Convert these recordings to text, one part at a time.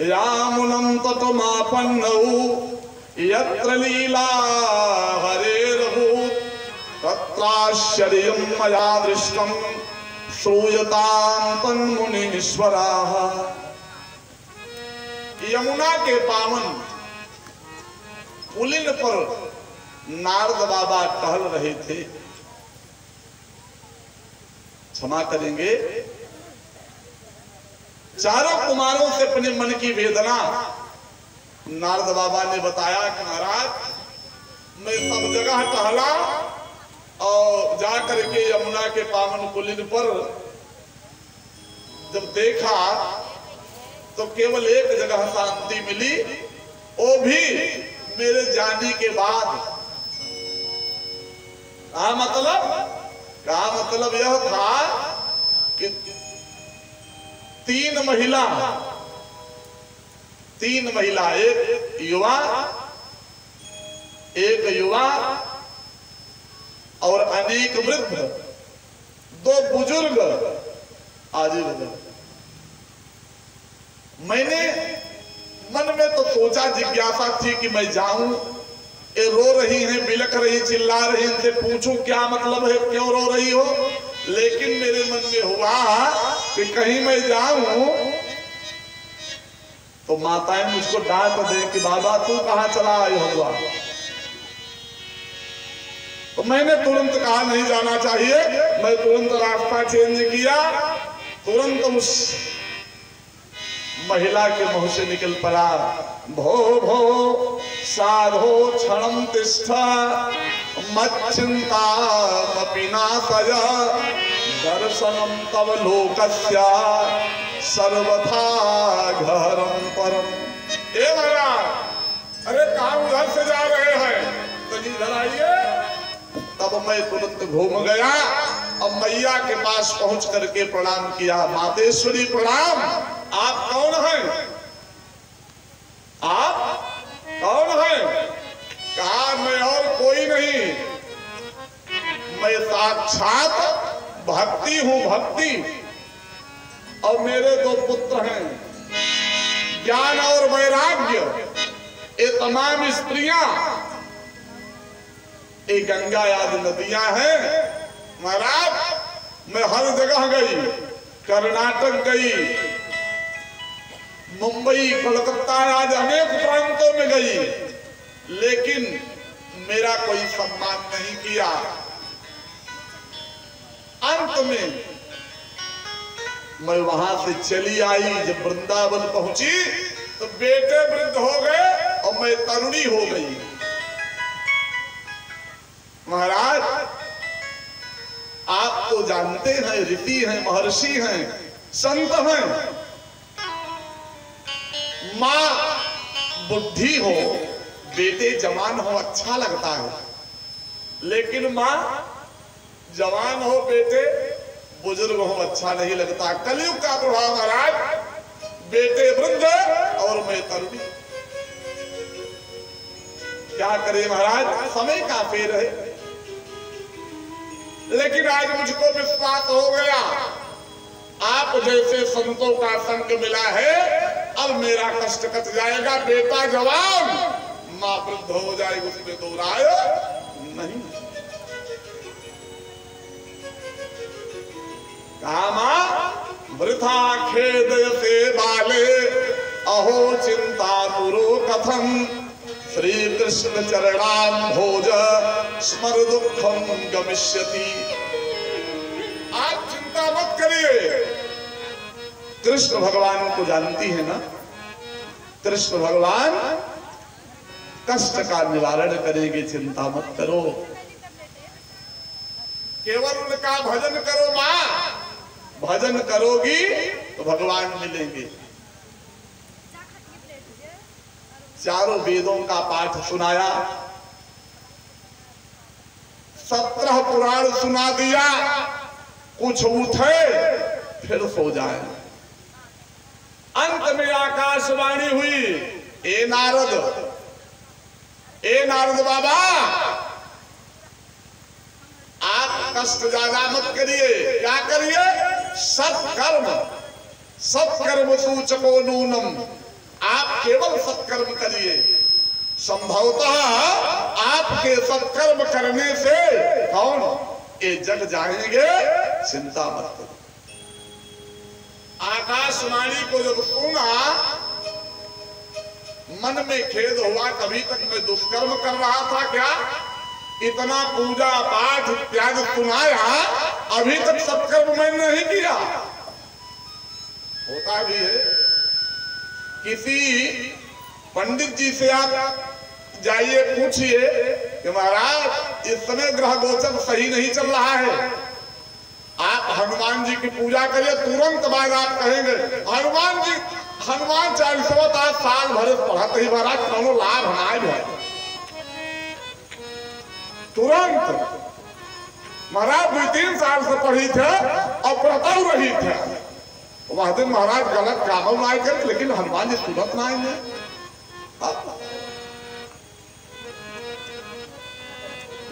यामुनं तटमापन्नौ यत्र लीला हरेरभूत् तत्राश्चर्यं मया दृष्टं श्रूयतां तन्मुनीश्वराः। यमुना के पावन पुलिन पर नारद बाबा टहल रहे थे। क्षमा करेंगे, चारों कुमारों से अपने मन की वेदना नारद बाबा ने बताया कि महाराज मैं सब जगह टहला और जाकर के यमुना के पावन पुलिन पर जब देखा तो केवल एक जगह शांति मिली, वो भी मेरे जाने के बाद। कहा मतलब यह था कि तीन महिला, एक युवा और अनेक वृद्ध, दो बुजुर्ग आदि। मैंने मन में तो सोचा, जिज्ञासा थी कि मैं जाऊं, ये रो रही हैं, बिलख रही, चिल्ला रही, इनसे पूछूं क्या मतलब है, क्यों रो रही हो। लेकिन मेरे मन में हुआ कि कहीं मैं जाऊं तो माताएं मुझको डांट दे कि बाबा तू कहां चला आए हुआ। तो मैंने तुरंत कहा नहीं जाना चाहिए। मैं तुरंत रास्ता चेंज किया, तुरंत उस महिला के मुंह से निकल पड़ा, भो भो साधो क्षणं तिष्ठ मच्चिंता मपिनाशय दर्शनम तव लोकस्य सर्वथा घरम परम। ए महाराज, अरे कहाँ उधर से जा रहे हैं, तो इधर आइए। तब मैं तुरंत घूम गया, अब मैया के पास पहुंच करके प्रणाम किया। मातेश्वरी प्रणाम, आप कौन हैं? आप कौन हैं? कहा मैं और कोई नहीं, मैं साक्षात भक्ति हूं, भक्ति। और मेरे दो पुत्र हैं, ज्ञान और वैराग्य। ये तमाम स्त्रियां, ये गंगा आदि नदियां हैं। महाराज मैं हर जगह गई, कर्नाटक गई, मुंबई, कोलकाता आदि अनेक प्रांतों में गई, लेकिन मेरा कोई सम्मान नहीं किया। अंत में मैं वहां से चली आई, जब वृंदावन पहुंची तो बेटे वृद्ध हो गए और मैं तरुणी हो गई। महाराज आप तो जानते हैं, ऋषि हैं, महर्षि हैं, संत हैं। माँ बुद्धि हो, बेटे जवान हो, अच्छा लगता है, लेकिन माँ जवान हो, बेटे बुजुर्ग हो, अच्छा नहीं लगता। कलयुग का प्रभाव महाराज, बेटे वृद्ध और मैं तरुणी। क्या करे महाराज, समय का फेर है। लेकिन आज मुझको विश्वास हो गया, आप जैसे संतों का संग मिला है, अब मेरा कष्ट कट जाएगा। बेटा जवान, मां वृद्ध हो जाएगी, उसमें दो राय नहीं। कहा मां वृथा खेदयते बाले अहो चिंता पुरो कथम श्री कृष्ण चरणाम भोज स्मर दुखम गमिष्यति। आप चिंता मत करिए, कृष्ण भगवान को जानती है ना, कृष्ण भगवान कष्ट का निवारण करेंगे, चिंता मत करो। केवल उनका भजन करो मां, भजन करोगी तो भगवान मिलेंगे। चारों वेदों का पाठ सुनाया, 17 पुराण सुना दिया, कुछ उठे फिर सो जाए। अंत में आकाशवाणी हुई, ए नारद बाबा, आप कष्ट ज्यादा मत करिए। क्या करिए? सत्कर्म सूचको नूनम आप केवल सत्कर्म करिए, संभवतः आपके सत्कर्म करने से कौन ये जग जाएंगे, चिंता मत करो। आकाशवाणी को जब सुना मन में खेद हुआ, कभी तक मैं दुष्कर्म कर रहा था क्या? इतना पूजा पाठ इत्यादि सुनाया, अभी तक सत्कर्म मैंने नहीं किया। होता भी है, किसी पंडित जी से आप जाइए, पूछिए कि महाराज इस समय ग्रह गोचर सही नहीं चल रहा है, आप हनुमान जी की पूजा करिए, तुरंत बाद आप कहेंगे हनुमान जी, हनुमान चालीसा आज साल भर पढ़ते ही महाराज कौनो लाभ हमारे भाई, तुरंत महाराज 2-3 साल से पढ़ी थे और पढ़ता रही थे, वह दिन महाराज गलत काम ना कर, लेकिन हनुमान जी तुरंत ना आएंगे।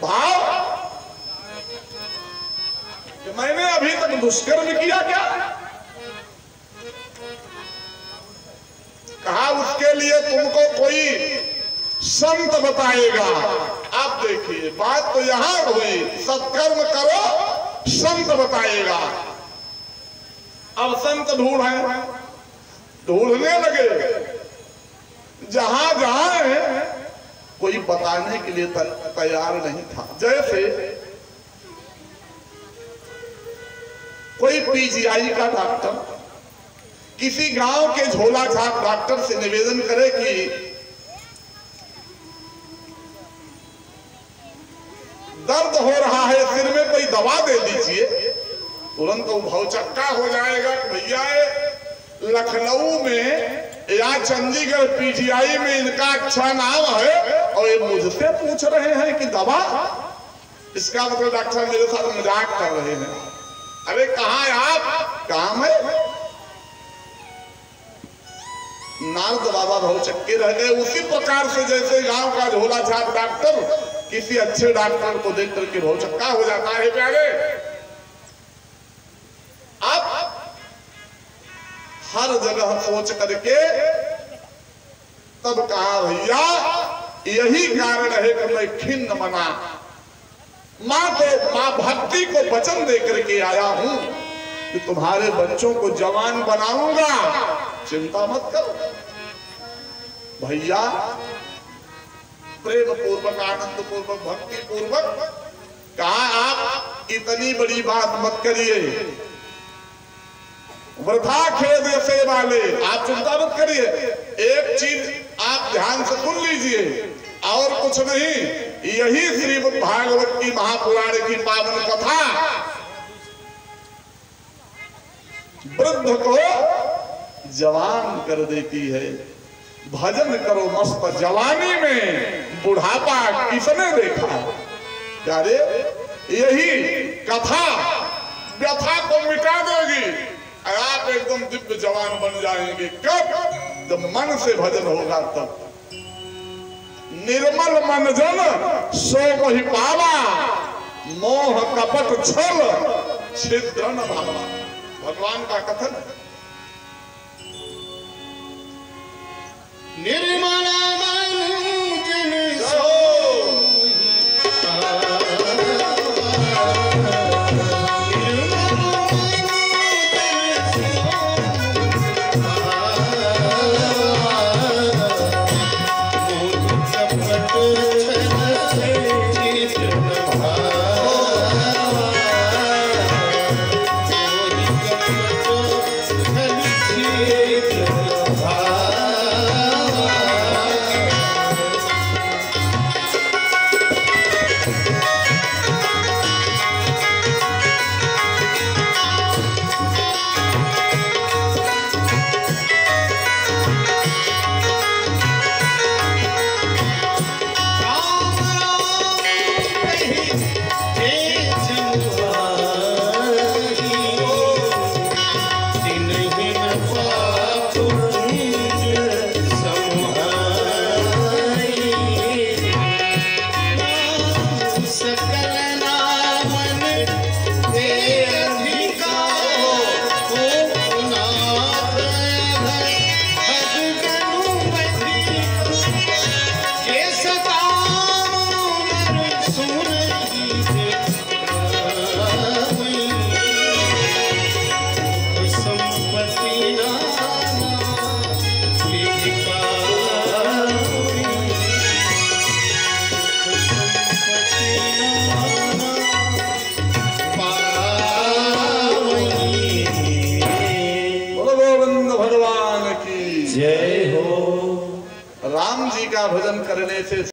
भाव कि मैंने अभी तक दुष्कर्म किया क्या? कहा उसके लिए तुमको कोई संत बताएगा। आप देखिए बात तो यहां हुई, सत्कर्म करो संत बताएगा। अब संत ढूंढने लगे, जहां जहां कोई बताने के लिए तैयार नहीं था। जैसे कोई पीजीआई का डॉक्टर किसी गांव के झोला छाप डॉक्टर से निवेदन करे कि दर्द हो रहा है सिर में, कोई दवा दे दीजिए, तुरंत वो भौचक्का हो जाएगा कि भैया लखनऊ में या चंडीगढ़ पीजीआई में इनका अच्छा नाम है और ये मुझसे पूछ रहे हैं कि दवा। इसका मतलब डॉक्टर मेरे साथ मजाक कर रहे हैं। अरे कहाँ आप, काम है? नारद बाबा भौचक्के रह गए। उसी प्रकार से जैसे गांव का झोला छाप डॉक्टर किसी अच्छे डॉक्टर को देख करके भौचक्का हो जाता है प्यारे। अब हर जगह सोच करके तब कहा भैया यही कारण है कि मैं खिन्न मना माँ भक्ति को वचन दे करके आया हूं कि तुम्हारे बच्चों को जवान बनाऊंगा, चिंता मत करो। भैया प्रेम पूर्वक, आनंद पूर्वक, भक्ति पूर्वक कहा आप इतनी बड़ी बात मत करिए, वृथा खेद से वाले आप चिंता मत करिए। एक चीज आप ध्यान से सुन लीजिए, और कुछ नहीं, यही श्रीमद् भागवत की महापुराण की पावन कथा वृद्ध को जवान कर देती है। भजन करो मस्त जवानी में, बुढ़ापा किसने देखा? यारे यही कथा व्यथा को मिटा देगी, आप एकदम दिव्य जवान बन जाएंगे। कब? जब मन से भजन होगा तब। निर्मल मन जन सो मोहि पावा, मोह कपट छल छिद्र न भावा। भगवान का कथन है। निर्मल मन जन सो जैसे